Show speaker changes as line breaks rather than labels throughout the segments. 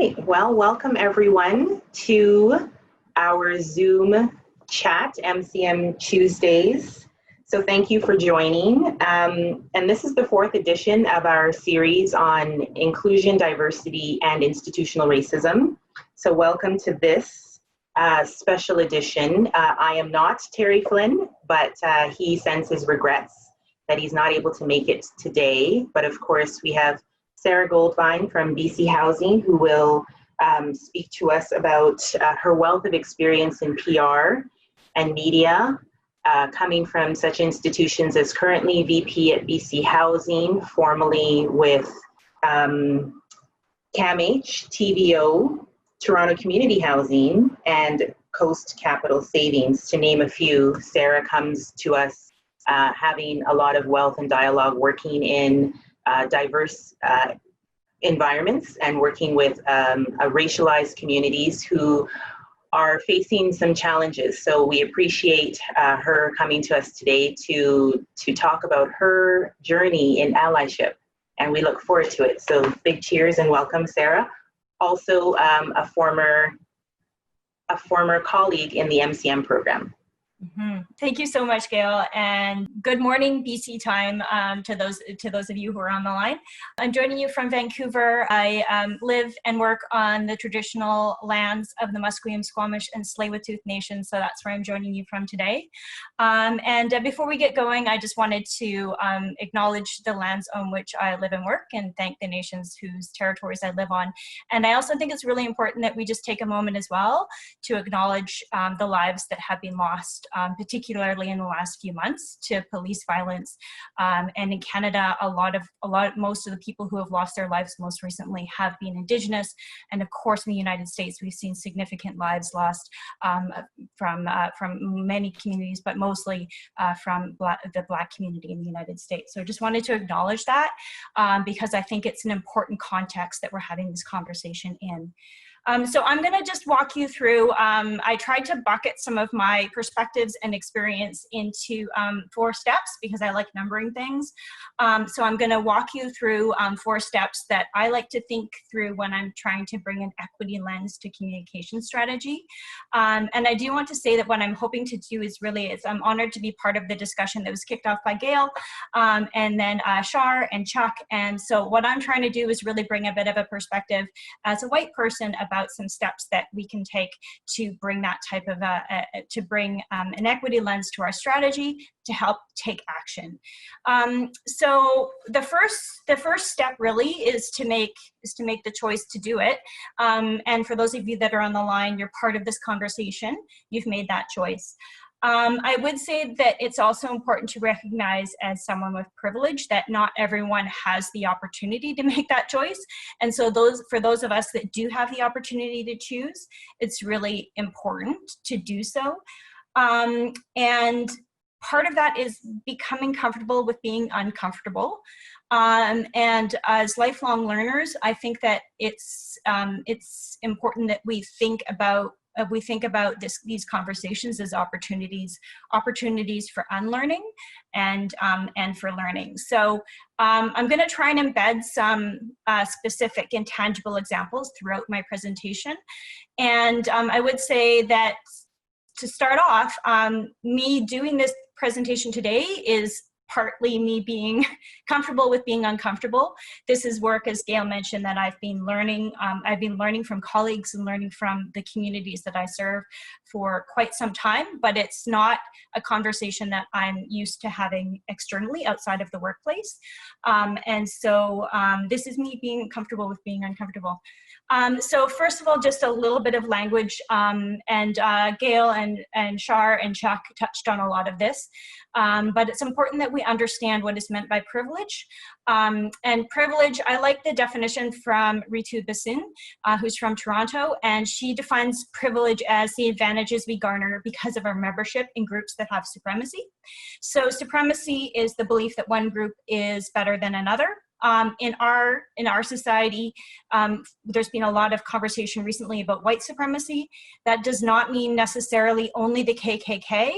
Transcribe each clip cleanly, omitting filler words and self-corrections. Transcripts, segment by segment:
right, well, welcome everyone to our Zoom chat, MCM Tuesdays. So thank you for joining. And this is the fourth edition of our series on inclusion, diversity, and institutional racism. So welcome to this special edition. I am not Terry Flynn, but he sends his regrets that he's not able to make it today. But of course, we have Sara Goldvine from BC Housing, who will speak to us about her wealth of experience in PR and media, coming from such institutions as currently VP at BC Housing, formerly with CAMH, TVO, Toronto Community Housing, and Coast Capital Savings, to name a few. Sara comes to us having a lot of wealth and dialogue, working in diverse environments and working with racialized communities who are facing some challenges. So we appreciate her coming to us today to talk about her journey in allyship, and we look forward to it. So big cheers and welcome, Sara. Also a former colleague in the MCM program.
Mm-hmm. Thank you so much, Gail, and good morning BC time to those of you who are on the line. I'm joining you from Vancouver. I live and work on the traditional lands of the Musqueam, Squamish, and Tsleil-Waututh Nation, so that's where I'm joining you from today. Before we get going, I just wanted to acknowledge the lands on which I live and work and thank the nations whose territories I live on. And I also think it's really important that we just take a moment as well to acknowledge the lives that have been lost, particularly in the last few months, to police violence. And in Canada, most of the people who have lost their lives most recently have been Indigenous. And of course, in the United States, we've seen significant lives lost from many communities, but mostly from the Black community in the United States. So I just wanted to acknowledge that because I think it's an important context that we're having this conversation in. So I'm going to just walk you through, I tried to bucket some of my perspectives and experience into 4 steps because I like numbering things. So I'm going to walk you through 4 steps that I like to think through when I'm trying to bring an equity lens to communication strategy. And I do want to say that what I'm hoping to do is I'm honored to be part of the discussion that was kicked off by Gail, and then Shar and Chuck. And so what I'm trying to do is really bring a bit of a perspective as a white person about some steps that we can take to bring that type of an equity lens to our strategy to help take action. So the first step really is to make the choice to do it. And for those of you that are on the line, you're part of this conversation. You've made that choice. I would say that it's also important to recognize as someone with privilege that not everyone has the opportunity to make that choice. And so for those of us that do have the opportunity to choose, it's really important to do so. And part of that is becoming comfortable with being uncomfortable. And as lifelong learners, I think that it's important that we think about these conversations as opportunities for unlearning and for learning. So I'm going to try and embed some specific and tangible examples throughout my presentation. And I would say that to start off, me doing this presentation today is partly me being comfortable with being uncomfortable. This is work, as Gail mentioned, that I've been learning. I've been learning from colleagues and learning from the communities that I serve for quite some time, but it's not a conversation that I'm used to having externally outside of the workplace. And so this is me being comfortable with being uncomfortable. So first of all, just a little bit of language, and Gail and Shar and Chuck touched on a lot of this, but it's important that we understand what is meant by privilege. And privilege, I like the definition from Ritu Basin, who's from Toronto, and she defines privilege as the advantages we garner because of our membership in groups that have supremacy. So supremacy is the belief that one group is better than another. In our society, there's been a lot of conversation recently about white supremacy. That does not mean necessarily only the KKK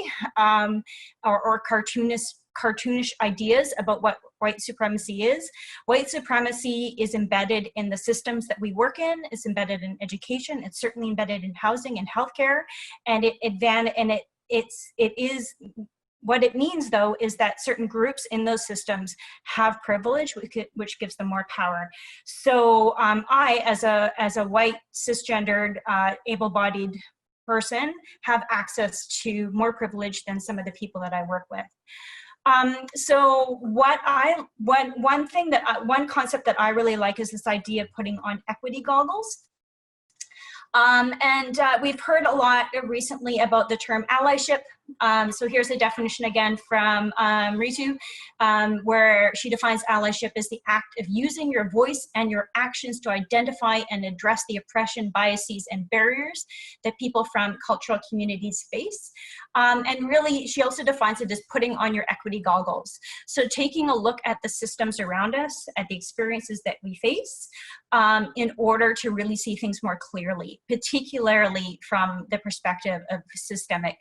or cartoonish ideas about what white supremacy is. White supremacy is embedded in the systems that we work in. It's embedded in education. It's certainly embedded in housing and healthcare. And what it means, though, is that certain groups in those systems have privilege, which gives them more power. So I, as a white, cisgendered, able-bodied person, have access to more privilege than some of the people that I work with. So one concept that I really like is this idea of putting on equity goggles. We've heard a lot recently about the term allyship. So here's a definition again from Ritu, where she defines allyship as the act of using your voice and your actions to identify and address the oppression, biases, and barriers that people from cultural communities face. And really, she also defines it as putting on your equity goggles. So taking a look at the systems around us, at the experiences that we face, in order to really see things more clearly, particularly from the perspective of systemic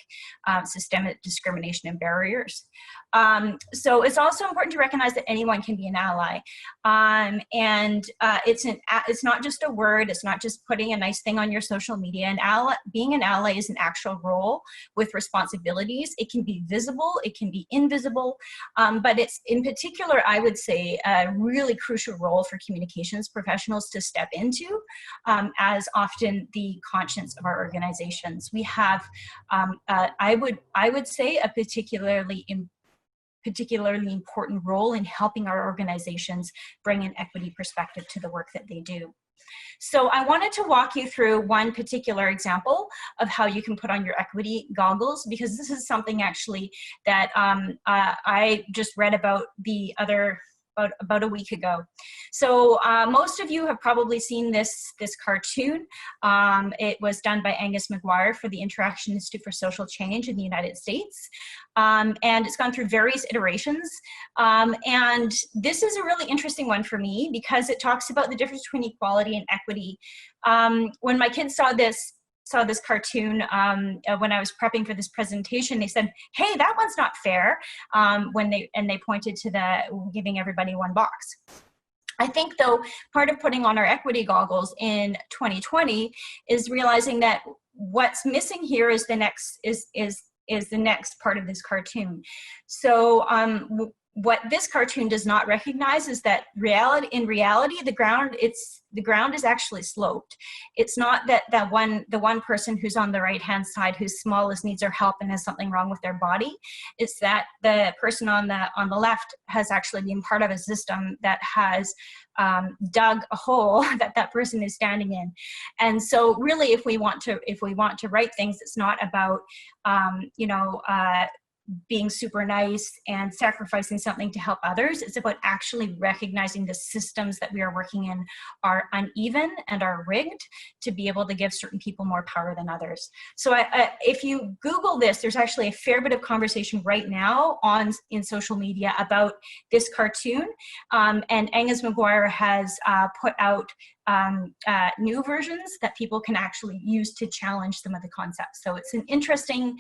discrimination and barriers. So it's also important to recognize that anyone can be an ally. It's not just a word, it's not just putting a nice thing on your social media. Being an ally is an actual role with responsibilities. It can be visible, it can be invisible, but it's in particular, I would say, a really crucial role for communications professionals to step into, as often the conscience of our organizations. We have, I would say, a particularly important role in helping our organizations bring an equity perspective to the work that they do. So I wanted to walk you through one particular example of how you can put on your equity goggles, because this is something actually that I just read about about a week ago. So most of you have probably seen this cartoon. It was done by Angus McGuire for the Interaction Institute for Social Change in the United States. And it's gone through various iterations. And this is a really interesting one for me because it talks about the difference between equality and equity. When my kids saw this cartoon when I was prepping for this presentation, they said, "Hey, that one's not fair," when they pointed to giving everybody one box. I think, though, part of putting on our equity goggles in 2020 is realizing that what's missing here is the next part of this cartoon. So what this cartoon does not recognize is that in reality, the ground is actually sloped. It's not that the one person who's on the right-hand side whose smallest needs are help and has something wrong with their body. It's that the person on the left has actually been part of a system that has dug a hole that person is standing in. And so really, if we want to right things, it's not about being super nice and sacrificing something to help others. It's about actually recognizing the systems that we are working in are uneven and are rigged to be able to give certain people more power than others. So if you Google this, there's actually a fair bit of conversation right now in social media about this cartoon. And Angus McGuire has put out new versions that people can actually use to challenge some of the concepts. So it's an interesting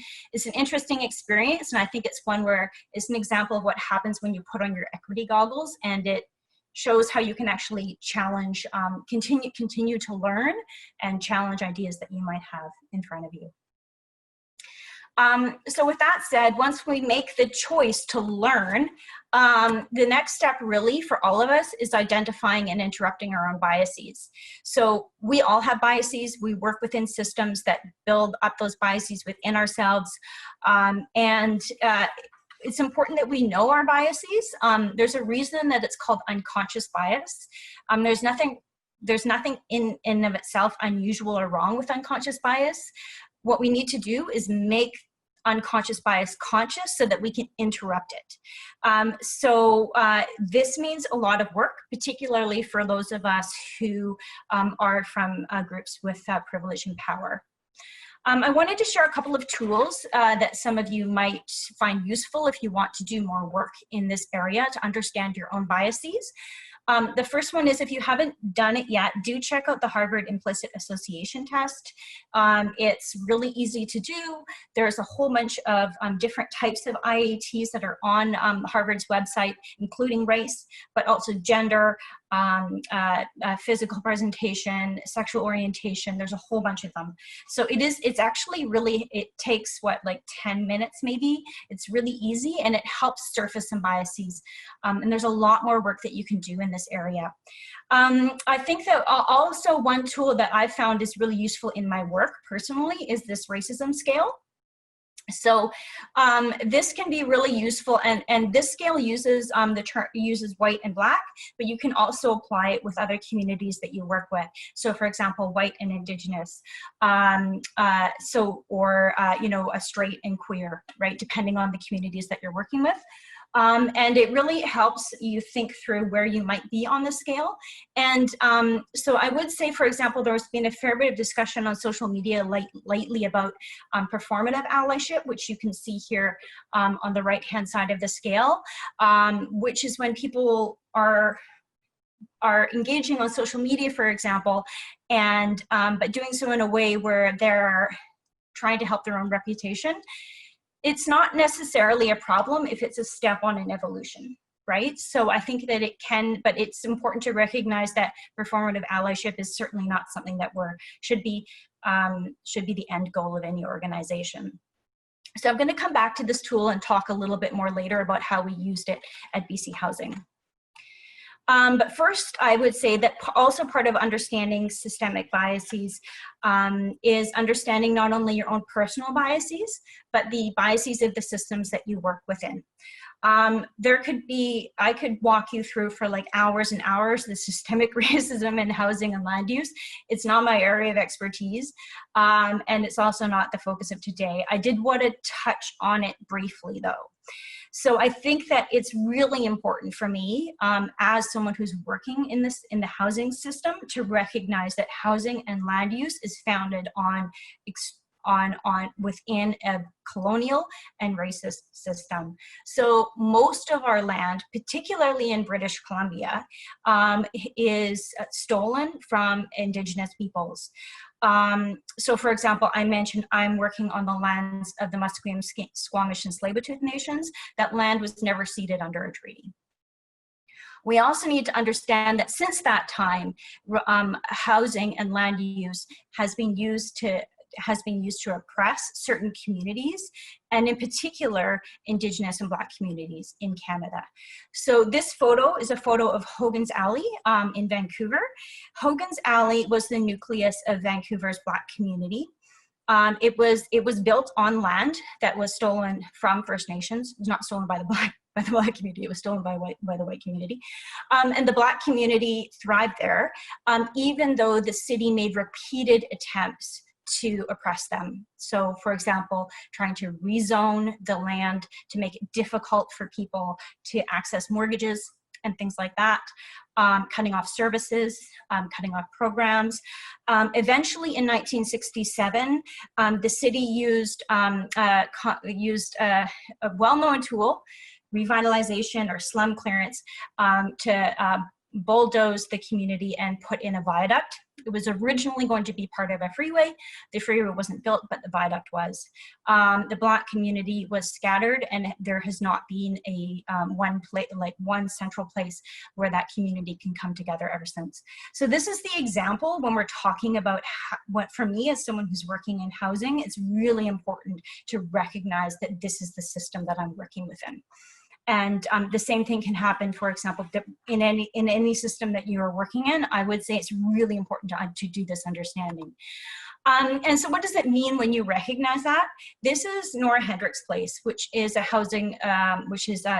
experience, and I think it's one where it's an example of what happens when you put on your equity goggles, and it shows how you can actually challenge, continue to learn and challenge ideas that you might have in front of you. So with that said, once we make the choice to learn, the next step really for all of us is identifying and interrupting our own biases. So we all have biases. We work within systems that build up those biases within ourselves. It's important that we know our biases. There's a reason that it's called unconscious bias. There's nothing in and of itself unusual or wrong with unconscious bias. What we need to do is make unconscious bias conscious so that we can interrupt it. This means a lot of work, particularly for those of us who are from groups with privilege and power. I wanted to share a couple of tools that some of you might find useful if you want to do more work in this area to understand your own biases. The first one is, if you haven't done it yet, do check out the Harvard Implicit Association Test. It's really easy to do. There's a whole bunch of different types of IATs that are on Harvard's website, including race, but also gender, physical presentation, sexual orientation. There's a whole bunch of them. So it's actually really, it takes what, like 10 minutes maybe. It's really easy, and it helps surface some biases. And there's a lot more work that you can do in this area. I think that also one tool that I've found is really useful in my work personally is this racism scale. So this can be really useful, and this scale uses uses white and black, but you can also apply it with other communities that you work with. So, for example, white and Indigenous, you know, a straight and queer, right? Depending on the communities that you're working with. And it really helps you think through where you might be on the scale. And so I would say, for example, there's been a fair bit of discussion on social media lately about performative allyship, which you can see here on the right-hand side of the scale, which is when people are engaging on social media, for example, and but doing so in a way where they're trying to help their own reputation. It's not necessarily a problem if it's a step on an evolution, right? So I think that it can, but it's important to recognize that performative allyship is certainly not something that should be the end goal of any organization. So I'm going to come back to this tool and talk a little bit more later about how we used it at BC Housing. But first, I would say that also part of understanding systemic biases is understanding not only your own personal biases, but the biases of the systems that you work within. I could walk you through for like hours and hours, the systemic racism in housing and land use. It's not my area of expertise, and it's also not the focus of today. I did want to touch on it briefly though. So I think that it's really important for me as someone who's working in the housing system to recognize that housing and land use is founded within a colonial and racist system. So most of our land, particularly in British Columbia, is stolen from Indigenous peoples. So for example, I mentioned I'm working on the lands of the Musqueam, Squamish, and Tsleil-Waututh nations. That land was never ceded under a treaty. We also need to understand that since that time, housing and land use has been used to oppress certain communities, and in particular, Indigenous and Black communities in Canada. So this photo is a photo of Hogan's Alley in Vancouver. Hogan's Alley was the nucleus of Vancouver's Black community. It was built on land that was stolen from First Nations. It was not stolen by the Black community, it was stolen by the white community. And the Black community thrived there, even though the city made repeated attempts to oppress them. So for example, trying to rezone the land to make it difficult for people to access mortgages and things like that, cutting off services, cutting off programs. Eventually in 1967, the city used a well-known tool, revitalization or slum clearance, to bulldoze the community and put in a viaduct. It was originally going to be part of a freeway. The freeway wasn't built, but the viaduct was. The Black community was scattered, and there has not been a one central place where that community can come together ever since. So this is the example when we're talking about what, for me as someone who's working in housing, it's really important to recognize that this is the system that I'm working within. And the same thing can happen, for example, in any system that you're working in. I would say it's really important to do this understanding. And so what does it mean when you recognize that? This is Nora Hendricks Place, which is a housing,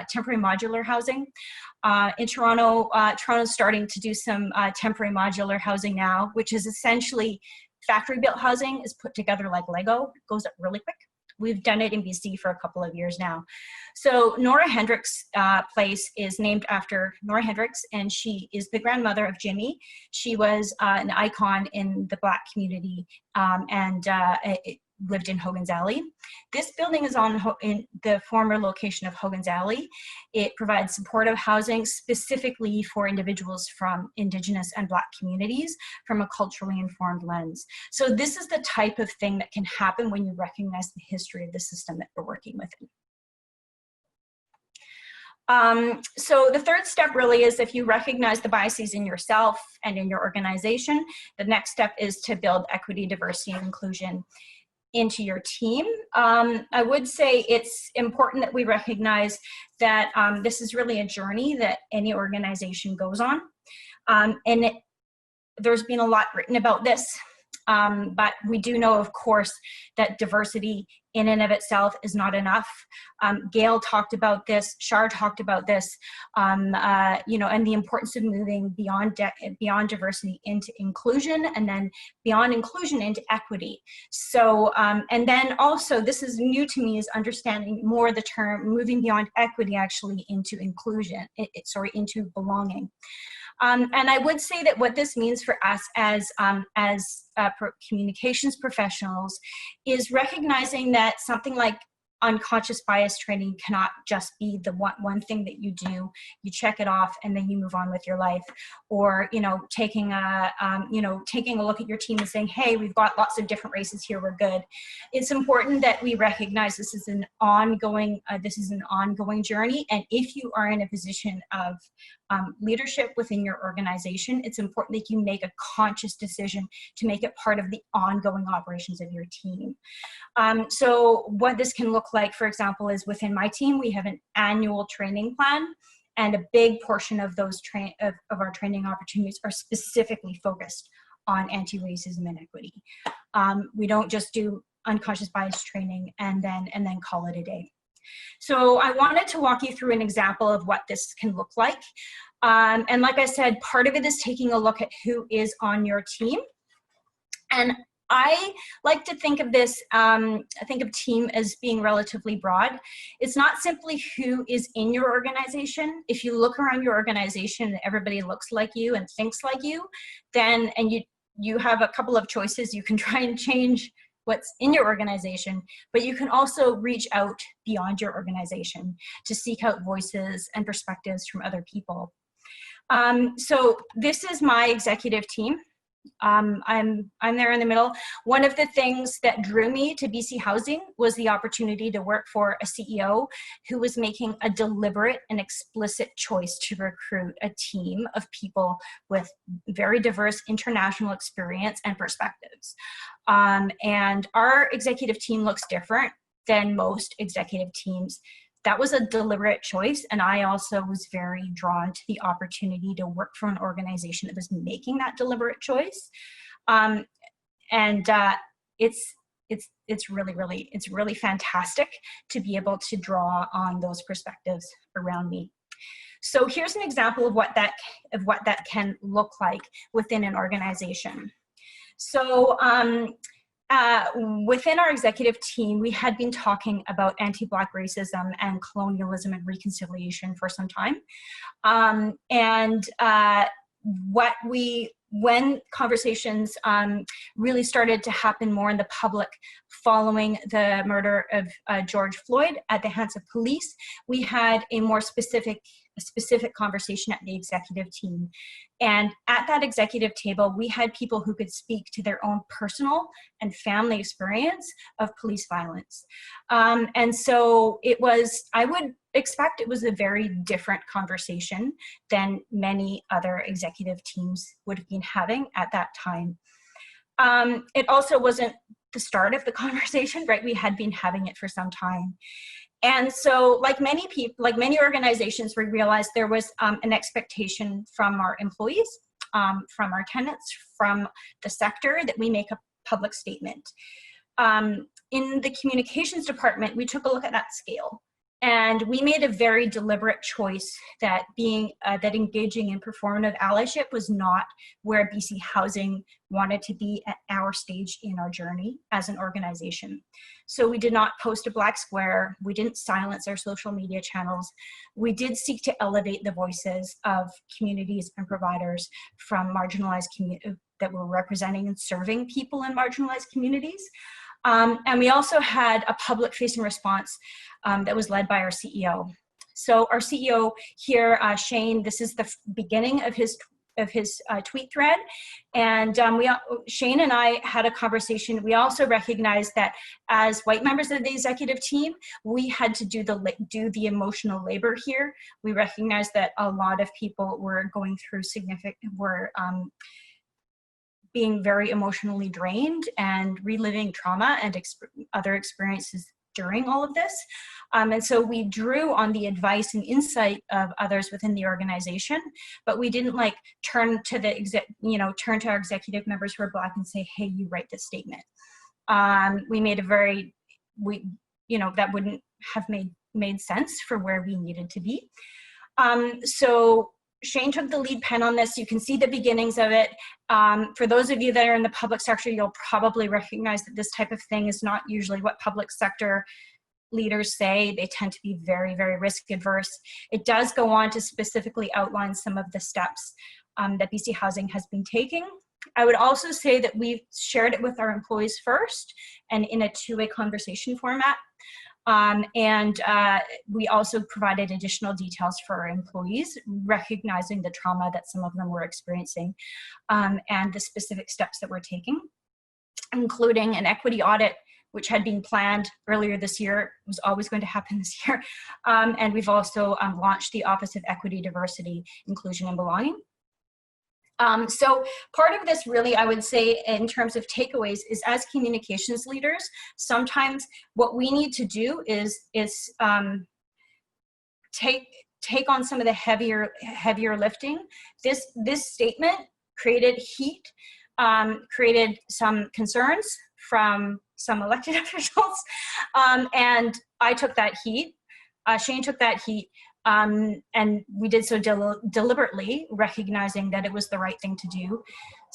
temporary modular housing. In Toronto, Toronto's starting to do some temporary modular housing now, which is essentially factory-built housing is put together like Lego. It goes up really quick. We've done it in BC for a couple of years now. So Nora Hendricks Place is named after Nora Hendricks, and she is the grandmother of Jimmy. She was an icon in the Black community, lived in Hogan's Alley. This building is in the former location of Hogan's Alley. It provides supportive housing specifically for individuals from Indigenous and Black communities from a culturally informed lens. So this is the type of thing that can happen when you recognize the history of the system that we're working within. So the third step really is, if you recognize the biases in yourself and in your organization, the next step is to build equity, diversity, and inclusion into your team. I would say it's important that we recognize that this is really a journey that any organization goes on. There's been a lot written about this, but we do know, of course, that diversity in and of itself is not enough. Gail talked about this, Shar talked about this, you know, and the importance of moving beyond diversity into inclusion, and then beyond inclusion into equity. So, and then also, this is new to me, is understanding more the term moving beyond equity actually into inclusion, into belonging. And I would say that what this means for us as communications professionals is recognizing that something like unconscious bias training cannot just be the one thing that you do, you check it off and then you move on with your life. Or, you know, taking a look at your team and saying, hey, we've got lots of different races here, we're good. It's important that we recognize this is an ongoing journey. And if you are in a position of leadership within your organization, it's important that you make a conscious decision to make it part of the ongoing operations of your team. So what this can look like, for example, is within my team, we have an annual training plan, and a big portion of those of our training opportunities are specifically focused on anti-racism and equity. We don't just do unconscious bias training and then call it a day. So I wanted to walk you through an example of what this can look like. And like I said, part of it is taking a look at who is on your team. And I like to think of this, I think of team as being relatively broad. It's not simply who is in your organization. If you look around your organization and everybody looks like you and thinks like you, then, and you have a couple of choices. You can try and change what's in your organization, but you can also reach out beyond your organization to seek out voices and perspectives from other people. So this is my executive team. I'm there in the middle. One of the things that drew me to BC Housing was the opportunity to work for a CEO who was making a deliberate and explicit choice to recruit a team of people with very diverse international experience and perspectives. And our executive team looks different than most executive teams. That was a deliberate choice, and I also was very drawn to the opportunity to work for an organization that was making that deliberate choice. It's really fantastic to be able to draw on those perspectives around me. So here's an example of what that can look like within an organization. So within our executive team, we had been talking about anti-Black racism and colonialism and reconciliation for some time. When conversations really started to happen more in the public following the murder of George Floyd at the hands of police, we had a more specific conversation at the executive team. And at that executive table, we had people who could speak to their own personal and family experience of police violence. And so it was, I would expect it was a very different conversation than many other executive teams would have been having at that time. It also wasn't the start of the conversation, right? We had been having it for some time. And so like many people, like many organizations, we realized there was an expectation from our employees, from our tenants, from the sector, that we make a public statement. In the communications department, we took a look at that scale. And we made a very deliberate choice that engaging in performative allyship was not where BC Housing wanted to be at our stage in our journey as an organization. So we did not post a black square. We didn't silence our social media channels. We did seek to elevate the voices of communities and providers from marginalized communities that were representing and serving people in marginalized communities. And we also had a public-facing response that was led by our CEO. So our CEO here, Shane, this is the beginning of his tweet thread, and Shane and I had a conversation. We also recognized that as white members of the executive team, we had to do the emotional labor here. We recognized that a lot of people were going through being very emotionally drained and reliving trauma and other experiences during all of this. And so we drew on the advice and insight of others within the organization, but we didn't like turn to our executive members who are Black and say, hey, you write this statement. We made that wouldn't have made sense for where we needed to be. So Shane took the lead pen on this. You can see the beginnings of it. For those of you that are in the public sector, you'll probably recognize that this type of thing is not usually what public sector leaders say. They tend to be very, very risk adverse. It does go on to specifically outline some of the steps that BC Housing has been taking. I would also say that we've shared it with our employees first and in a two-way conversation format. We also provided additional details for our employees, recognizing the trauma that some of them were experiencing and the specific steps that we're taking, including an equity audit, which had been planned earlier this year, was always going to happen this year. And we've also launched the Office of Equity, Diversity, Inclusion, and Belonging. So part of this really, I would say, in terms of takeaways, is as communications leaders, sometimes what we need to do is take on some of the heavier lifting. This statement created heat, created some concerns from some elected officials, and I took that heat. Shane took that heat. And we did so deliberately, recognizing that it was the right thing to do.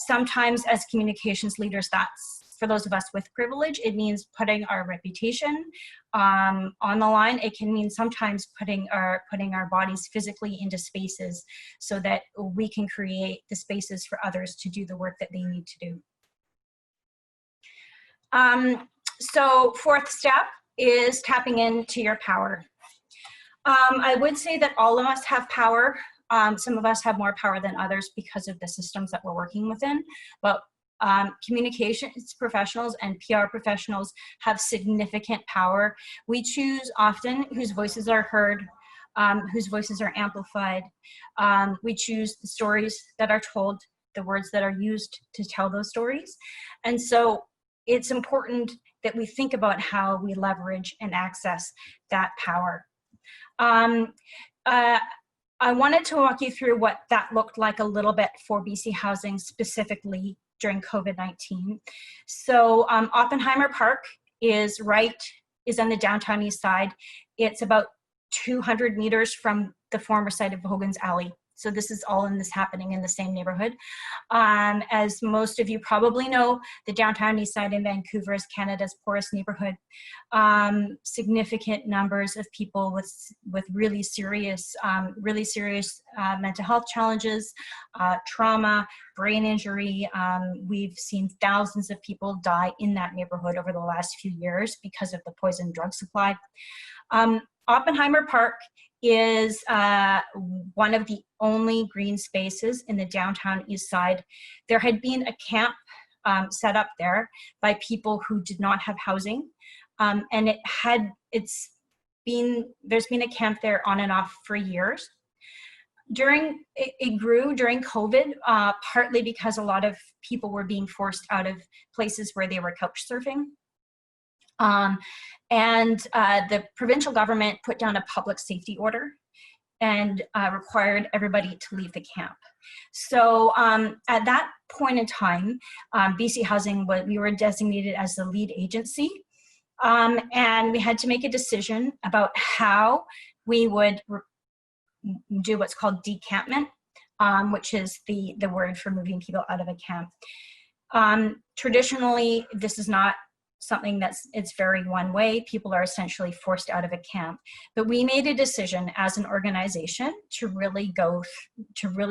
Sometimes as communications leaders, that's, for those of us with privilege, it means putting our reputation on the line. It can mean sometimes putting our bodies physically into spaces so that we can create the spaces for others to do the work that they need to do. So fourth step is tapping into your power. I would say that all of us have power. Some of us have more power than others because of the systems that we're working within, but communications professionals and PR professionals have significant power. We choose often whose voices are heard, whose voices are amplified. We choose the stories that are told, the words that are used to tell those stories. And so it's important that we think about how we leverage and access that power. I wanted to walk you through what that looked like a little bit for BC Housing specifically during COVID-19. So Oppenheimer Park is on the downtown east side. It's about 200 meters from the former site of Hogan's Alley. So this is all happening in the same neighborhood. As most of you probably know, the downtown east side in Vancouver is Canada's poorest neighborhood. Significant numbers of people with really serious mental health challenges, trauma, brain injury. We've seen thousands of people die in that neighborhood over the last few years because of the poison drug supply. Oppenheimer Park is one of the only green spaces in the downtown east side. There had been a camp set up there by people who did not have housing, and there's been a camp there on and off for years. It grew during COVID, partly because a lot of people were being forced out of places where they were couch surfing. The provincial government put down a public safety order and required everybody to leave the camp. So at that point in time, BC Housing, we were designated as the lead agency, and we had to make a decision about how we would do what's called decampment, which is the word for moving people out of a camp. Traditionally, this is not something it's very one way. People are essentially forced out of a camp. But we made a decision as an organization to really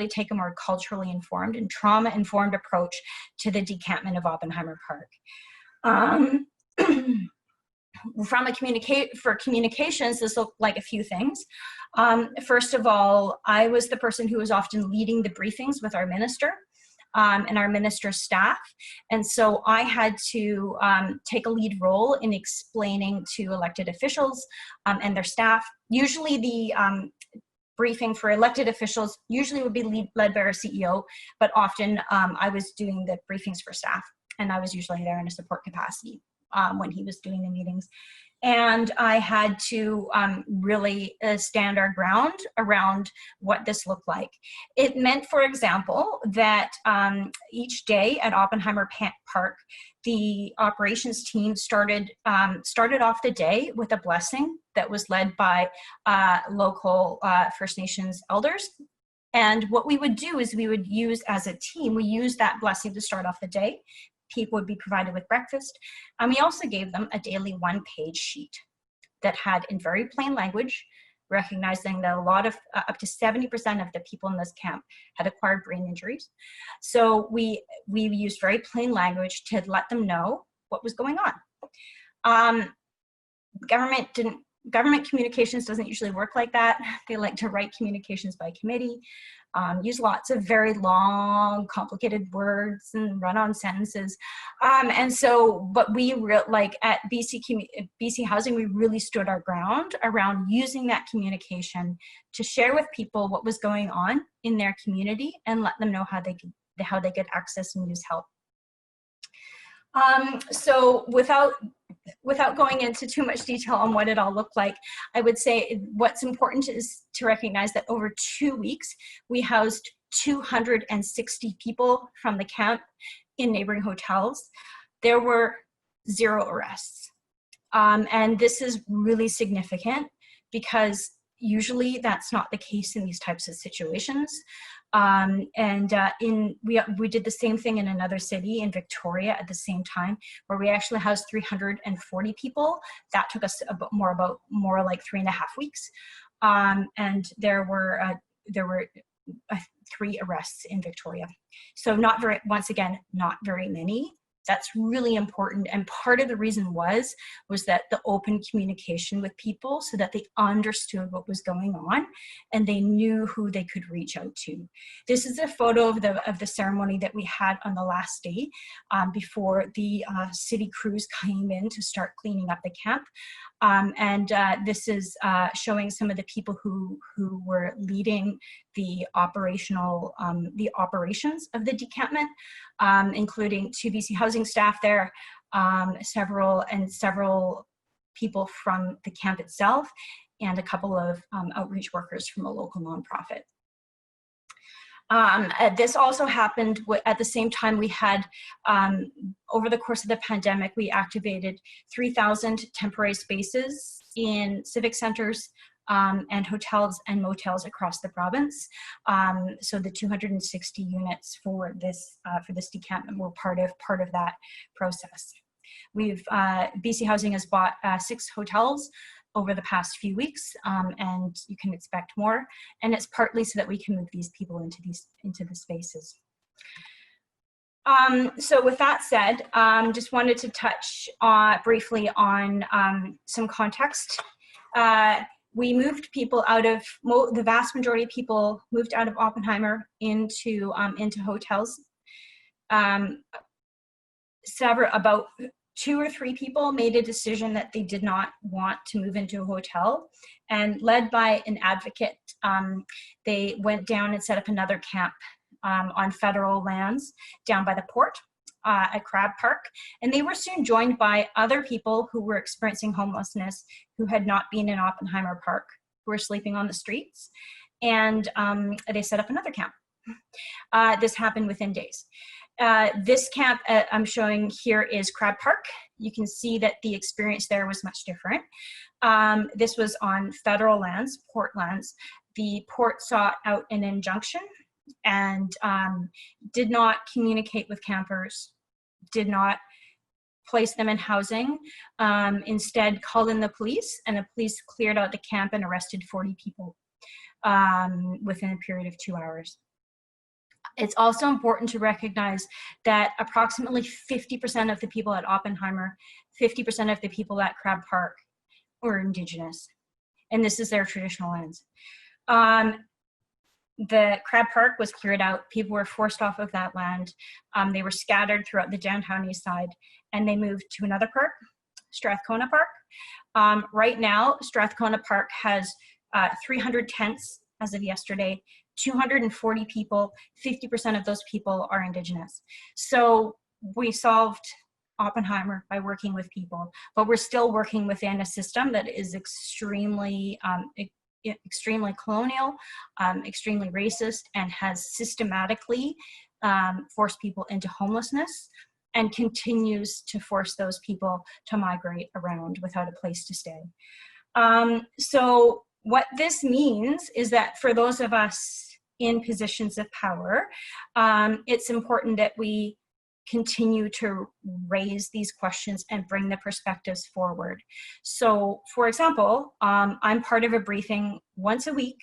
take a more culturally informed and trauma-informed approach to the decampment of Oppenheimer Park. for communications, this looked like a few things. First of all, I was the person who was often leading the briefings with our minister and our minister's staff. And so I had to take a lead role in explaining to elected officials and their staff. Usually the briefing for elected officials usually would be led by our CEO, but often I was doing the briefings for staff, and I was usually there in a support capacity when he was doing the meetings. And I had to really stand our ground around what this looked like. It meant, for example, that each day at Oppenheimer Park, the operations team started off the day with a blessing that was led by local First Nations elders. And what we would do is we would use, as a team, we used that blessing to start off the day. People would be provided with breakfast. And we also gave them a daily one-page sheet that had, in very plain language, recognizing that a lot of, up to 70% of the people in this camp had acquired brain injuries. So we used very plain language to let them know what was going on. Government communications doesn't usually work like that. They like to write communications by committee, use lots of very long, complicated words and run-on sentences. And so, but we like at BC Housing, we really stood our ground around using that communication to share with people what was going on in their community and let them know how they could access and use help. So without going into too much detail on what it all looked like, I would say what's important is to recognize that over 2 weeks, we housed 260 people from the camp in neighboring hotels. There were 0 arrests. And this is really significant because usually that's not the case in these types of situations. We did the same thing in another city in Victoria at the same time, where we actually housed 340 people. That took us more like 3.5 weeks. And there were 3 arrests in Victoria. So once again, not very many. That's really important. And part of the reason was that the open communication with people so that they understood what was going on and they knew who they could reach out to. This is a photo of the ceremony that we had on the last day before the city crews came in to start cleaning up the camp. This is showing some of the people who were leading the operations of the decampment, including 2 BC Housing staff there, several people from the camp itself, and a couple of outreach workers from a local nonprofit. This also happened at the same time we had, over the course of the pandemic, we activated 3,000 temporary spaces in civic centers and hotels and motels across the province. So the 260 units for this decampment were part of that process. BC Housing has bought 6 hotels over the past few weeks, and you can expect more. And it's partly so that we can move these people into the spaces. So with that said, just wanted to touch briefly on some context. We moved people out of, the vast majority of people moved out of Oppenheimer into hotels. About 2 or 3 people made a decision that they did not want to move into a hotel, and led by an advocate, they went down and set up another camp on federal lands down by the port at Crab Park. And they were soon joined by other people who were experiencing homelessness, who had not been in Oppenheimer Park, who were sleeping on the streets. And they set up another camp. This happened within days. This camp I'm showing here is Crab Park. You can see that the experience there was much different. This was on federal lands, port lands. The port sought out an injunction and did not communicate with campers, did not place them in housing, instead called in the police, and the police cleared out the camp and arrested 40 people within a period of 2 hours. It's also important to recognize that approximately 50% of the people at Oppenheimer, 50% of the people at Crab Park were Indigenous, and this is their traditional lands. The Crab Park was cleared out. People were forced off of that land. They were scattered throughout the downtown east side, and they moved to another park, Strathcona Park. Right now, Strathcona Park has 300 tents as of yesterday, 240 people, 50% of those people are Indigenous. So we solved Oppenheimer by working with people, but we're still working within a system that is extremely colonial, extremely racist, and has systematically forced people into homelessness and continues to force those people to migrate around without a place to stay. So what this means is that for those of us in positions of power, it's important that we continue to raise these questions and bring the perspectives forward. So, for example, I'm part of a briefing once a week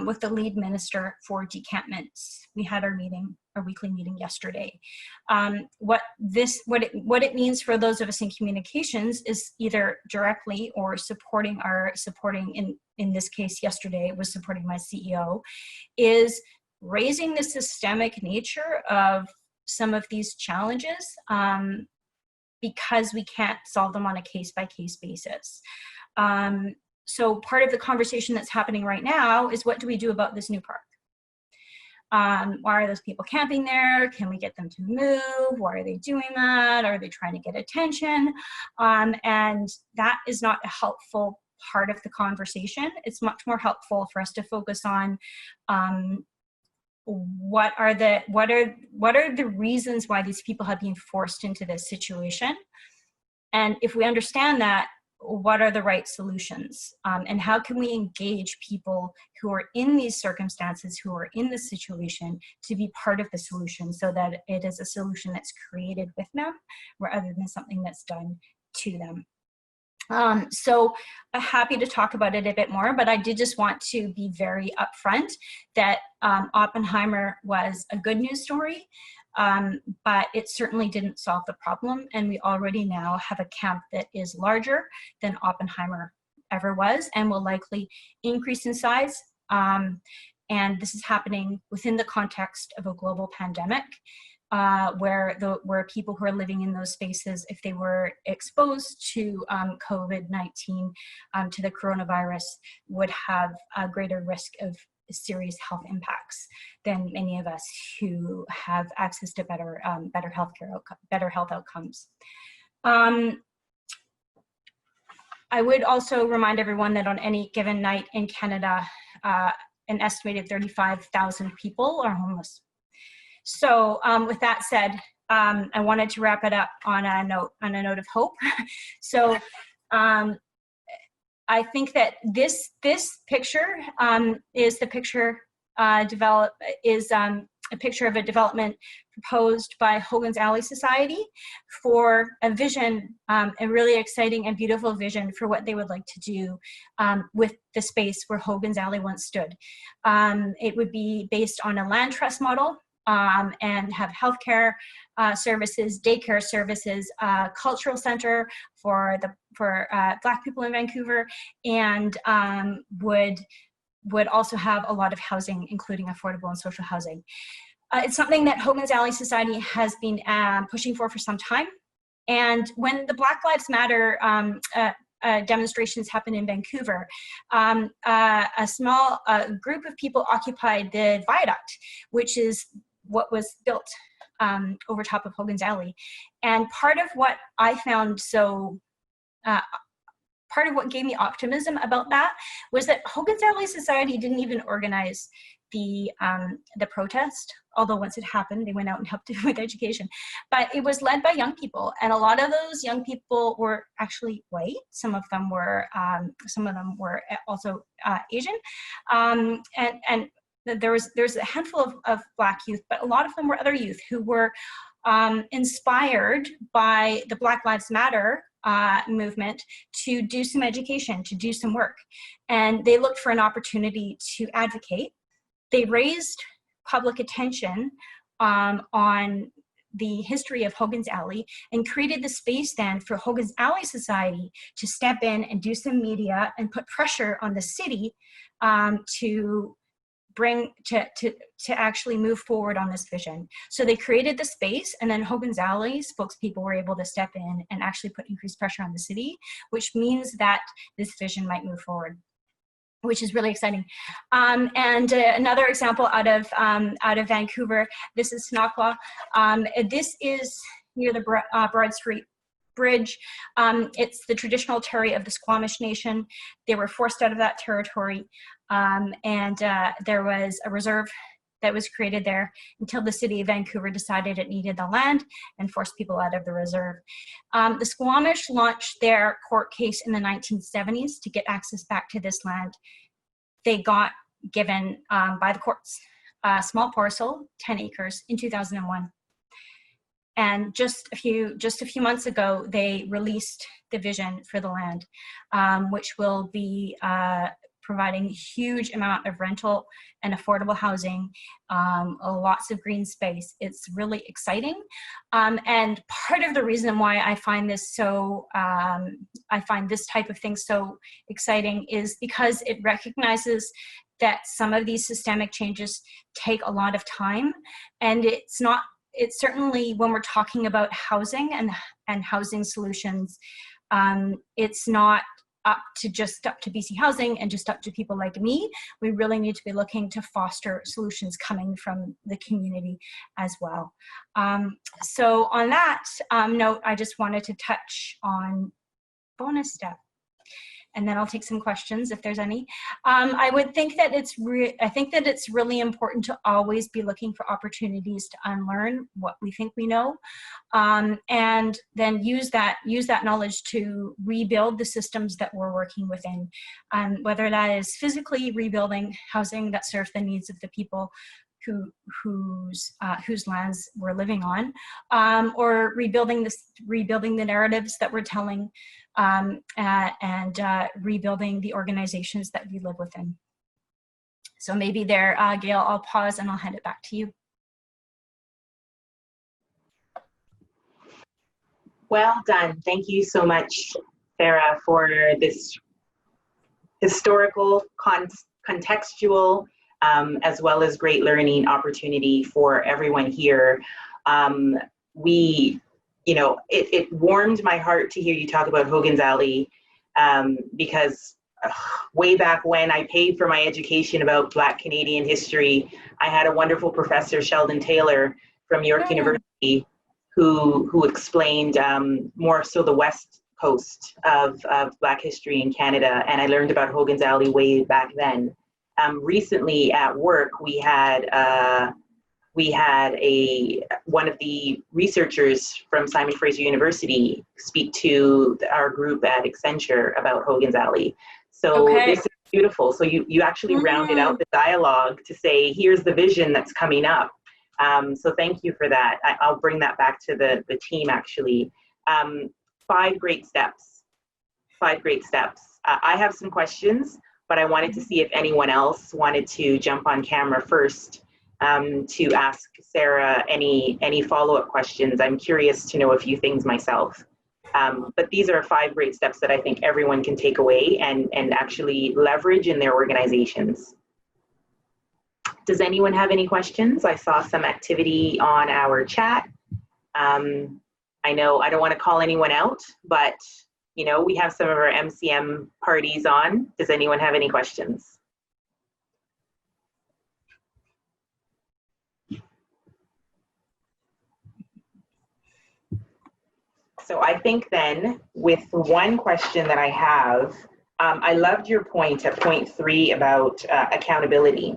with the lead minister for decampments. We had our weekly meeting yesterday. What it means for those of us in communications is either directly or supporting in this case yesterday was supporting my CEO, is raising the systemic nature of some of these challenges because we can't solve them on a case-by-case basis. So part of the conversation that's happening right now is, what do we do about this new park? Why are those people camping there? Can we get them to move? Why are they doing that? Are they trying to get attention? And that is not a helpful part of the conversation. It's much more helpful for us to focus on what are the reasons why these people have been forced into this situation? And if we understand that, what are the right solutions? And how can we engage people who are in these circumstances, who are in this situation, to be part of the solution so that it is a solution that's created with them rather than something that's done to them. So I'm happy to talk about it a bit more, but I did just want to be very upfront that Oppenheimer was a good news story, but it certainly didn't solve the problem. And we already now have a camp that is larger than Oppenheimer ever was and will likely increase in size. And this is happening within the context of a global pandemic. Where people who are living in those spaces, if they were exposed to COVID-19, to the coronavirus, would have a greater risk of serious health impacts than many of us who have access to better health outcomes. I would also remind everyone that on any given night in Canada, an estimated 35,000 people are homeless. So with that said, I wanted to wrap it up on a note of hope. So I think that this picture is the picture a picture of a development proposed by Hogan's Alley Society for a vision, a really exciting and beautiful vision for what they would like to do with the space where Hogan's Alley once stood. It would be based on a land trust model. And have healthcare services, daycare services, cultural center for Black people in Vancouver, and would also have a lot of housing, including affordable and social housing. It's something that Hogan's Alley Society has been pushing for some time. And when the Black Lives Matter demonstrations happened in Vancouver, a small group of people occupied the viaduct, which is what was built over top of Hogan's Alley. And part of what I found part of what gave me optimism about that was that Hogan's Alley Society didn't even organize the protest, although once it happened, they went out and helped with education. But it was led by young people, and a lot of those young people were actually white. Some of them were also Asian, and there's a handful of Black youth, but a lot of them were other youth who were inspired by the Black Lives Matter movement to do some education, to do some work. And they looked for an opportunity to advocate. They raised public attention on the history of Hogan's Alley and created the space then for Hogan's Alley Society to step in and do some media and put pressure on the city to actually move forward on this vision. So they created the space, and then Hogan's Alley spokespeople were able to step in and actually put increased pressure on the city, which means that this vision might move forward, which is really exciting. Another example out of Vancouver, this is Snakwa. This is near the Broad Street Bridge. It's the traditional territory of the Squamish Nation. They were forced out of that territory, and there was a reserve that was created there until the city of Vancouver decided it needed the land and forced people out of the reserve. The Squamish launched their court case in the 1970s to get access back to this land. They got given by the courts a small parcel, 10 acres, in 2001. And just a few months ago, they released the vision for the land, which will be providing a huge amount of rental and affordable housing, lots of green space. It's really exciting. And part of the reason why I find this type of thing so exciting is because it recognizes that some of these systemic changes take a lot of time, and it's certainly, when we're talking about housing and housing solutions, it's not just up to BC Housing and just up to people like me. We really need to be looking to foster solutions coming from the community as well. So on that note, I just wanted to touch on bonus step, and then I'll take some questions if there's any. I would think that I think that it's really important to always be looking for opportunities to unlearn what we think we know, and then use that knowledge to rebuild the systems that we're working within, whether that is physically rebuilding housing that serves the needs of the people whose lands we're living on, or rebuilding the narratives that we're telling, and rebuilding the organizations that we live within. So maybe there, Gail, I'll pause and I'll hand it back to you.
Well done. Thank you so much, Sara, for this historical, contextual, as well as great learning opportunity for everyone here. It warmed my heart to hear you talk about Hogan's Alley, because way back when I paid for my education about Black Canadian history, I had a wonderful professor, Sheldon Taylor from York University, who explained more so the West Coast of Black history in Canada, and I learned about Hogan's Alley way back then. Recently at work, we had one of the researchers from Simon Fraser University speak to our group at Accenture about Hogan's Alley. So This is beautiful. So you actually rounded out the dialogue to say, here's the vision that's coming up. So thank you for that. I'll bring that back to the team, actually. 5 great steps. I have some questions, but I wanted to see if anyone else wanted to jump on camera first to ask Sara any follow-up questions. I'm curious to know a few things myself. But these are 5 great steps that I think everyone can take away and actually leverage in their organizations. Does anyone have any questions? I saw some activity on our chat. I know I don't want to call anyone out, but we have some of our MCM parties on. Does anyone have any questions? So I think then, with one question that I have, I loved your point at point 3 about accountability.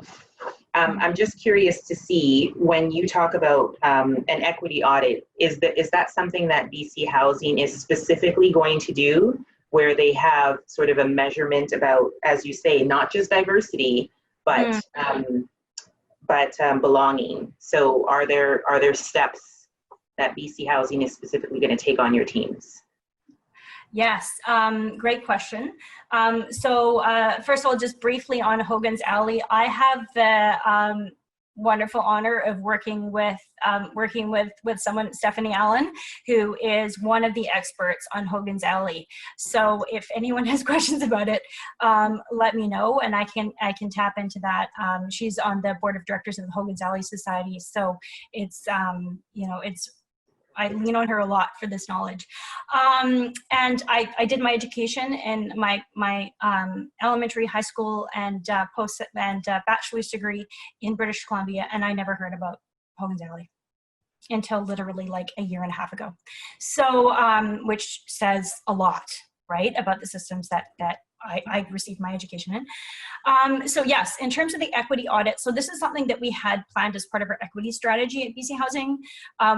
I'm just curious to see, when you talk about an equity audit, is that something that BC Housing is specifically going to do, where they have sort of a measurement about, as you say, not just diversity, but belonging? So are there steps that BC Housing is specifically going to take on your teams?
Yes, great question. So first of all, just briefly on Hogan's Alley, I have wonderful honor of working with someone, Stephanie Allen, who is one of the experts on Hogan's Alley. So if anyone has questions about it, let me know, and I can tap into that. She's on the board of directors of the Hogan's Alley Society, so it's I lean on her a lot for this knowledge. And I did my education in my elementary, high school, and bachelor's degree in British Columbia, and I never heard about Hogan's Alley until literally like a year and a half ago. So, which says a lot, right, about the systems that I received my education in. So yes, in terms of the equity audit, so this is something that we had planned as part of our equity strategy at BC Housing.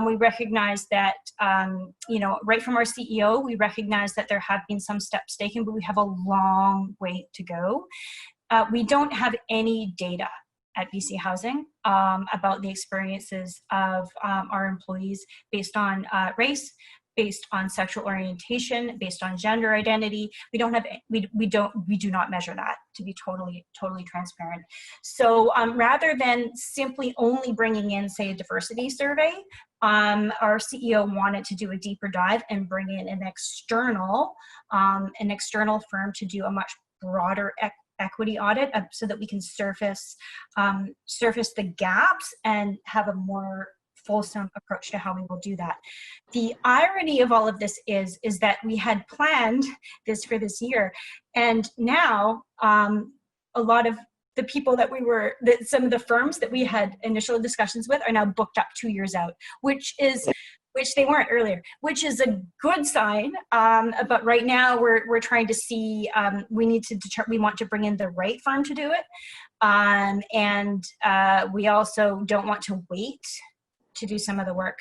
We recognize that, right from our CEO, we recognize that there have been some steps taken, but we have a long way to go. We don't have any data at BC Housing about the experiences of our employees based on race, based on sexual orientation, based on gender identity. We do not measure that, to be totally transparent. So rather than simply only bringing in, say, a diversity survey, our CEO wanted to do a deeper dive and bring in an external firm to do a much broader equity audit, so that we can surface the gaps and have a more fulsome approach to how we will do that. The irony of all of this is that we had planned this for this year, and now a lot of the people some of the firms that we had initial discussions with are now booked up 2 years out, which they weren't earlier, which is a good sign. But right now we're trying to see, we want to bring in the right firm to do it. And we also don't want to wait to do some of the work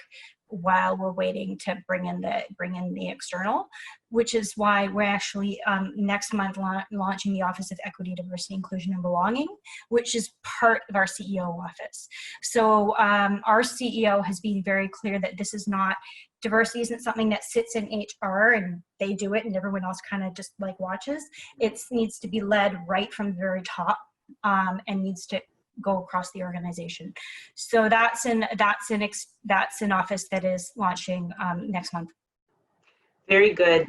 while we're waiting to bring in the external, which is why we're actually next month launching the Office of Equity, Diversity, Inclusion, and Belonging, which is part of our CEO office. So our CEO has been very clear that this is not, diversity isn't something that sits in HR and they do it and everyone else kind of just like watches. It needs to be led right from the very top, and needs to go across the organization. So that's an office that is launching next month.
Very good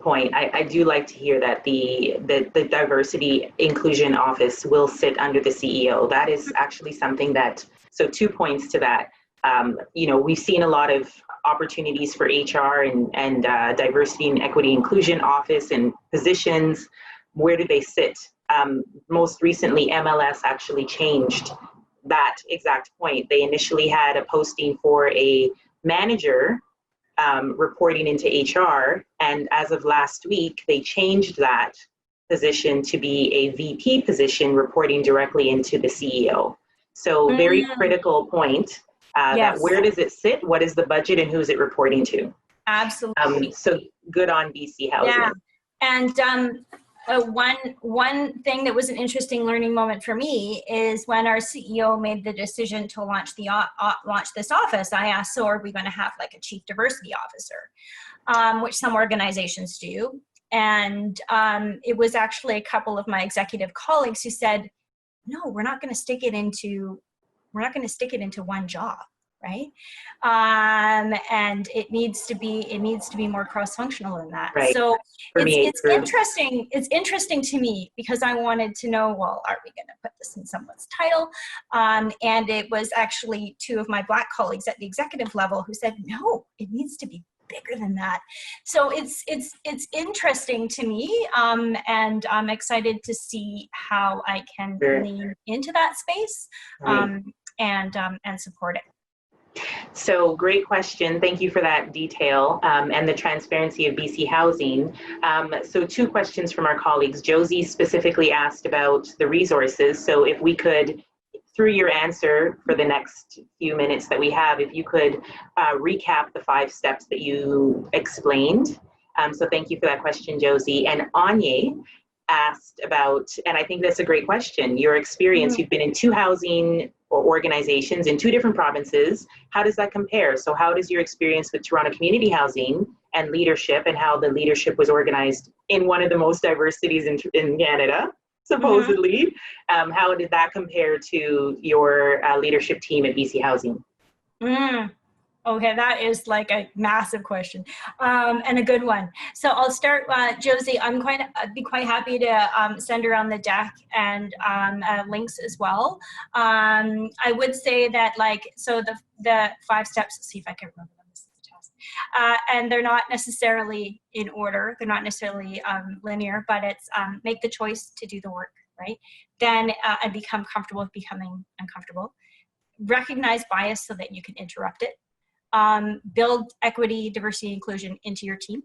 point. I do like to hear that the diversity inclusion office will sit under the CEO. That is actually something that, so 2 points to that. We've seen a lot of opportunities for HR and diversity and equity inclusion office and positions. Where do they sit? Most recently, MLS actually changed that exact point. They initially had a posting for a manager reporting into HR, and as of last week, they changed that position to be a VP position reporting directly into the CEO. So very critical point,
Yes.
that where does it sit, what is the budget, and who's it reporting to?
Absolutely.
So good on BC Housing.
Yeah, and one thing that was an interesting learning moment for me is when our CEO made the decision to launch this office. I asked, so are we going to have like a chief diversity officer, which some organizations do? And it was actually a couple of my executive colleagues who said, no, we're not going to stick it into one job. Right, and it needs to be more cross-functional than that.
Right.
So it's interesting. It's interesting to me because I wanted to know, well, are we going to put this in someone's title? And it was actually two of my Black colleagues at the executive level who said, no, it needs to be bigger than that. So it's interesting to me, and I'm excited to see how I can lean into that space, and support it.
So great question. Thank you for that detail and the transparency of BC Housing. So 2 questions from our colleagues. Josie specifically asked about the resources. So if we could, through your answer for the next few minutes that we have, if you could recap the 5 steps that you explained. So thank you for that question, Josie. And Anya asked about, and I think that's a great question, your experience. You've been in 2 housing organizations in 2 different provinces. How does that compare? So how does your experience with Toronto Community Housing and leadership, and how the leadership was organized in one of the most diverse cities in Canada, supposedly. How did that compare to your leadership team at BC Housing?
Okay, that is like a massive question, and a good one. So I'll start, Josie. I'd be quite happy to send around the deck and links as well. I would say that, like, so the 5 steps. Let's see if I can remember them. This is the test, and they're not necessarily in order. They're not necessarily linear, but it's make the choice to do the work, right? Then and become comfortable with becoming uncomfortable. Recognize bias so that you can interrupt it. Build equity, diversity, inclusion into your team,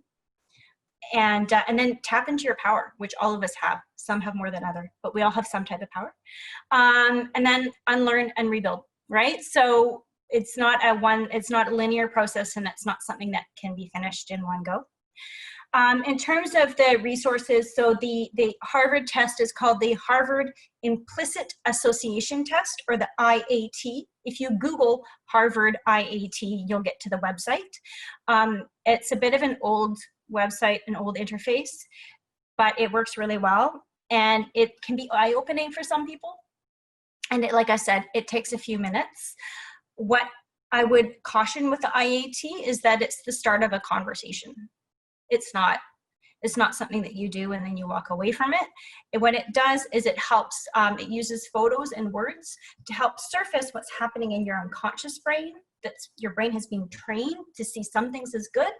and then tap into your power, which all of us have. Some have more than other, but we all have some type of power. And then unlearn and rebuild, right? So it's not a linear process, and it's not something that can be finished in one go. In terms of the resources, so the Harvard test is called the Harvard Implicit Association Test, or the IAT. If you Google Harvard IAT, you'll get to the website. It's a bit of an old website, an old interface, but it works really well, and it can be eye-opening for some people. And like I said, it takes a few minutes. What I would caution with the IAT is that it's the start of a conversation. It's not something that you do and then you walk away from it. And what it does is it helps, it uses photos and words to help surface what's happening in your unconscious brain. Your brain has been trained to see some things as good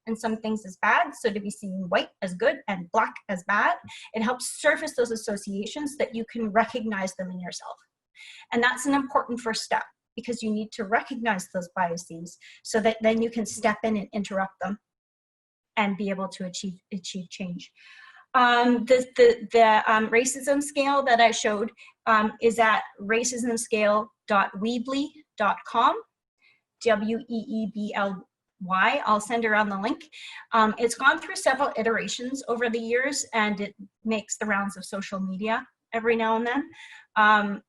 and some things as bad. So to be seeing white as good and black as bad, it helps surface those associations that you can recognize them in yourself. And that's an important first step, because you need to recognize those biases so that then you can step in and interrupt them and be able to achieve change. The racism scale that I showed is at racismscale.weebly.com, WEEBLY. I'll send around the link. It's gone through several iterations over the years, and it makes the rounds of social media every now and then. I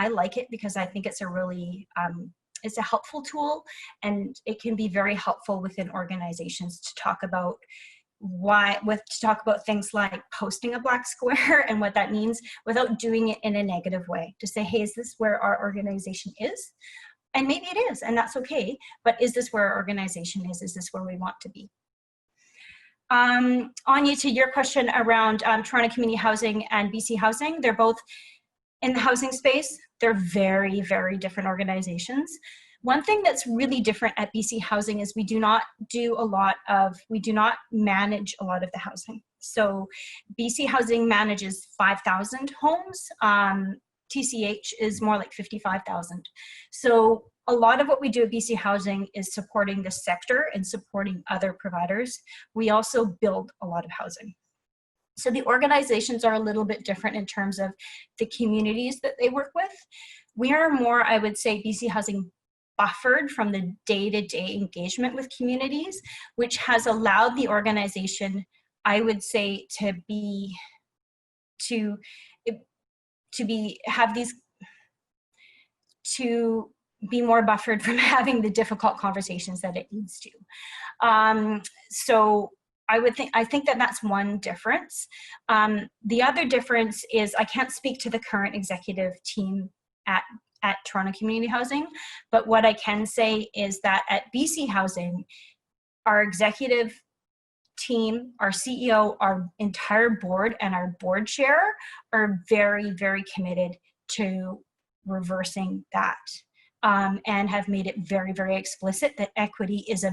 like it because I think it's a really, it's a helpful tool, and it can be very helpful within organizations to talk about things like posting a black square and what that means without doing it in a negative way. To say, hey, is this where our organization is? And maybe it is, and that's okay, but is this where our organization is? Is this where we want to be? Anya, to your question around Toronto Community Housing and BC Housing, they're both in the housing space. They're very, very different organizations. One thing that's really different at BC Housing is we do not manage a lot of the housing. So BC Housing manages 5,000 homes. TCH is more like 55,000. So a lot of what we do at BC Housing is supporting the sector and supporting other providers. We also build a lot of housing. So the organizations are a little bit different in terms of the communities that they work with. We are more, I would say, BC Housing buffered from the day-to-day engagement with communities, which has allowed the organization, I would say, to be more buffered from having the difficult conversations that it needs to. So I think that that's one difference. The other difference is I can't speak to the current executive team at Toronto Community Housing, but what I can say is that at BC Housing, our executive team, our CEO, our entire board, and our board chair are very, very committed to reversing that. And have made it very, very explicit that equity is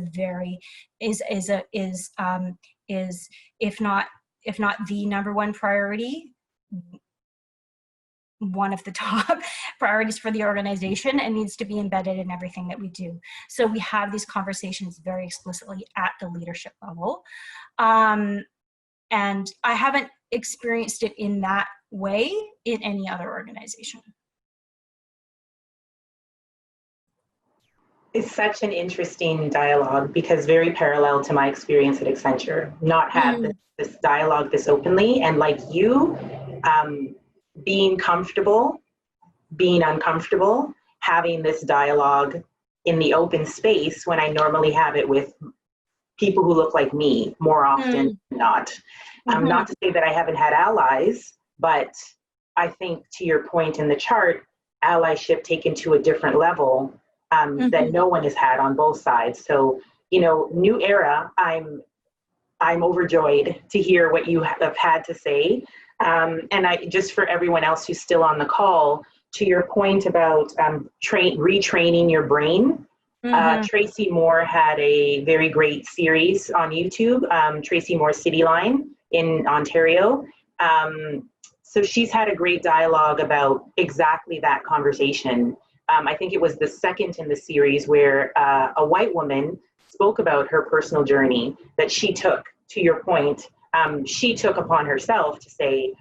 if not the number one priority, one of the top priorities for the organization, and needs to be embedded in everything that we do. So we have these conversations very explicitly at the leadership level. And I haven't experienced it in that way in any other organization.
It's such an interesting dialogue, because very parallel to my experience at Accenture, not have this dialogue this openly, and like you, being comfortable, being uncomfortable, having this dialogue in the open space when I normally have it with people who look like me more often than not. Not to say that I haven't had allies But I think to your point in the chart, allyship taken to a different level that no one has had on both sides. So, new era, I'm overjoyed to hear what you have had to say. And just for everyone else who's still on the call, to your point about retraining your brain, Tracy Moore had a very great series on YouTube, Tracy Moore City Line in Ontario. So she's had a great dialogue about exactly that conversation. I think it was the second in the series where a white woman spoke about her personal journey that she took, to your point, she took upon herself to say,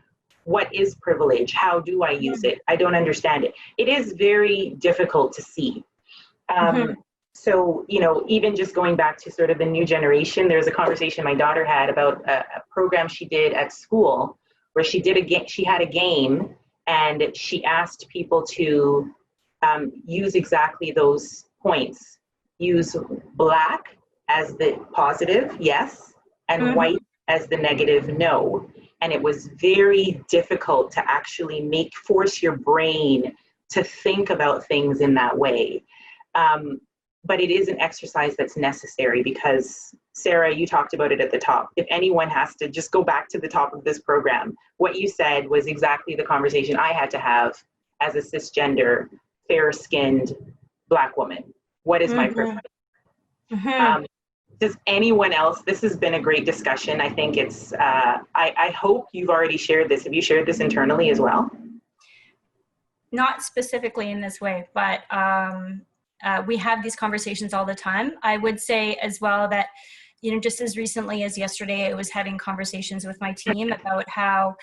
what is privilege? How do I use it? I don't understand it. It is very difficult to see. So, even just going back to sort of the new generation, there's a conversation my daughter had about a program she did at school where she had a game and she asked people to use exactly those points. Use black as the positive, yes, and white as the negative, no. And it was very difficult to actually force your brain to think about things in that way. But it is an exercise that's necessary because, Sarah, you talked about it at the top. If anyone has to just go back to the top of this program, what you said was exactly the conversation I had to have as a cisgender, fair-skinned Black woman. What is my privilege? Does anyone else, this has been a great discussion. I think it's, I hope you've already shared this. Have you shared this internally as well?
Not specifically in this way, but we have these conversations all the time. I would say as well that, just as recently as yesterday, I was having conversations with my team about how,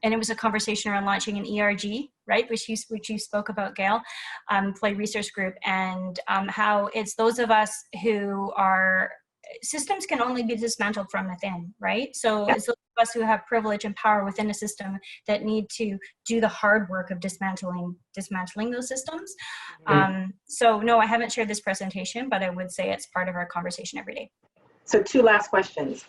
and it was a conversation around launching an ERG, right, which you spoke about, Gail, Play Research Group, and how it's those of us who are, systems can only be dismantled from within, right? So it's those of us who have privilege and power within a system that need to do the hard work of dismantling those systems. So no, I haven't shared this presentation, but I would say it's part of our conversation every day.
So 2 last questions.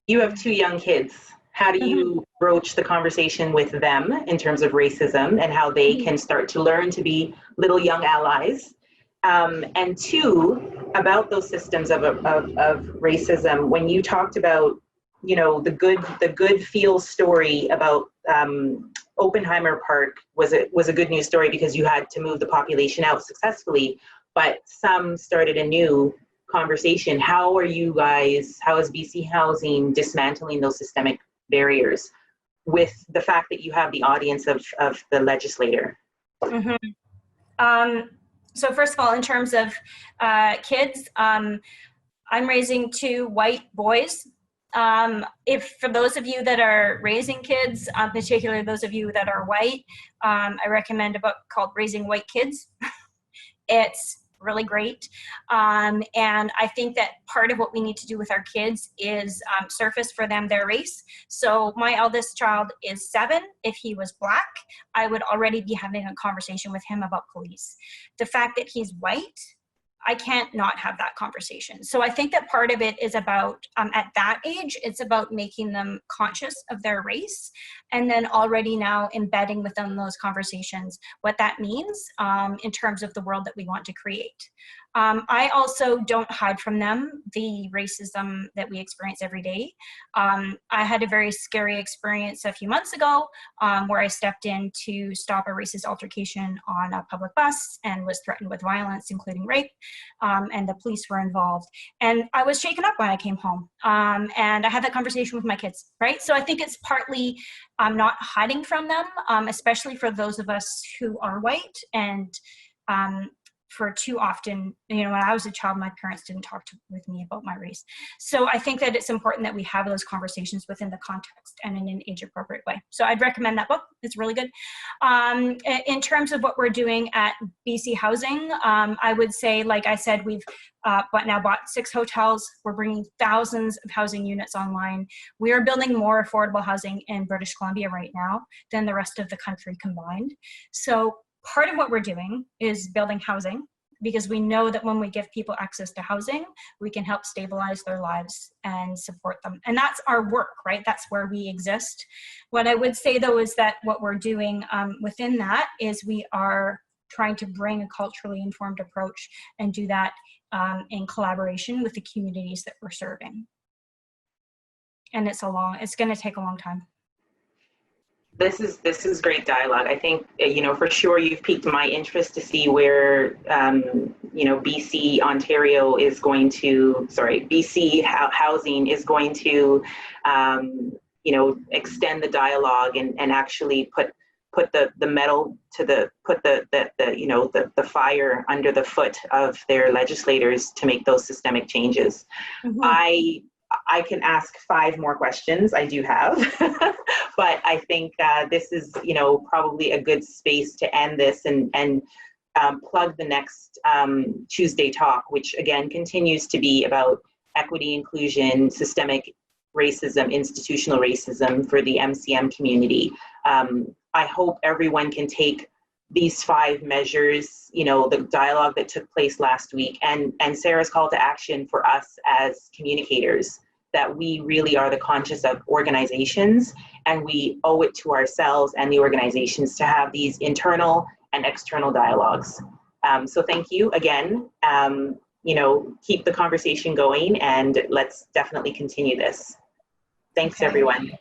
You have 2 young kids. How do you broach the conversation with them in terms of racism and how they can start to learn to be little young allies? And 2, about those systems of racism, when you talked about, the good feel story about Oppenheimer Park was a good news story because you had to move the population out successfully, but some started a new conversation. How is BC Housing dismantling those systemic barriers with the fact that you have the audience of the legislator?
So first of all, in terms of kids, I'm raising 2 white boys. If for those of you that are raising kids, particularly those of you that are white, I recommend a book called Raising White Kids. It's really great. And I think that part of what we need to do with our kids is surface for them their race. So my eldest child is 7. If he was Black, I would already be having a conversation with him about police. The fact that he's white, I can't not have that conversation. So I think that part of it is about, at that age, it's about making them conscious of their race and then already now embedding within those conversations what that means in terms of the world that we want to create. I also don't hide from them the racism that we experience every day. I had a very scary experience a few months ago where I stepped in to stop a racist altercation on a public bus and was threatened with violence, including rape, and the police were involved. And I was shaken up when I came home. And I had that conversation with my kids, right? So I think it's partly not hiding from them, especially for those of us who are white and for too often, when I was a child, my parents didn't talk with me about my race. So I think that it's important that we have those conversations within the context and in an age-appropriate way. So I'd recommend that book. It's really good. In terms of what we're doing at BC Housing, I would say, like I said, we've now bought 6 hotels. We're bringing thousands of housing units online. We are building more affordable housing in British Columbia right now than the rest of the country combined. So part of what we're doing is building housing. because we know that when we give people access to housing, we can help stabilize their lives and support them. And that's our work, right? That's where we exist. What I would say though is that what we're doing within that is we are trying to bring a culturally informed approach and do that in collaboration with the communities that we're serving. And it's going to take a long time.
This is great dialogue. I think, for sure you've piqued my interest to see where, BC, Ontario is going to, BC housing is going to, extend the dialogue and actually put the metal to the fire under the foot of their legislators to make those systemic changes. Mm-hmm. I can ask 5 more questions. I do have, but I think this is, probably a good space to end this and plug the next Tuesday talk, which again continues to be about equity, inclusion, systemic racism, institutional racism for the MCM community. I hope everyone can take these 5 measures, the dialogue that took place last week, and Sarah's call to action for us as communicators, that we really are the conscious of organizations, and we owe it to ourselves and the organizations to have these internal and external dialogues. So thank you again. Keep the conversation going, and let's definitely continue this. Thanks, everyone.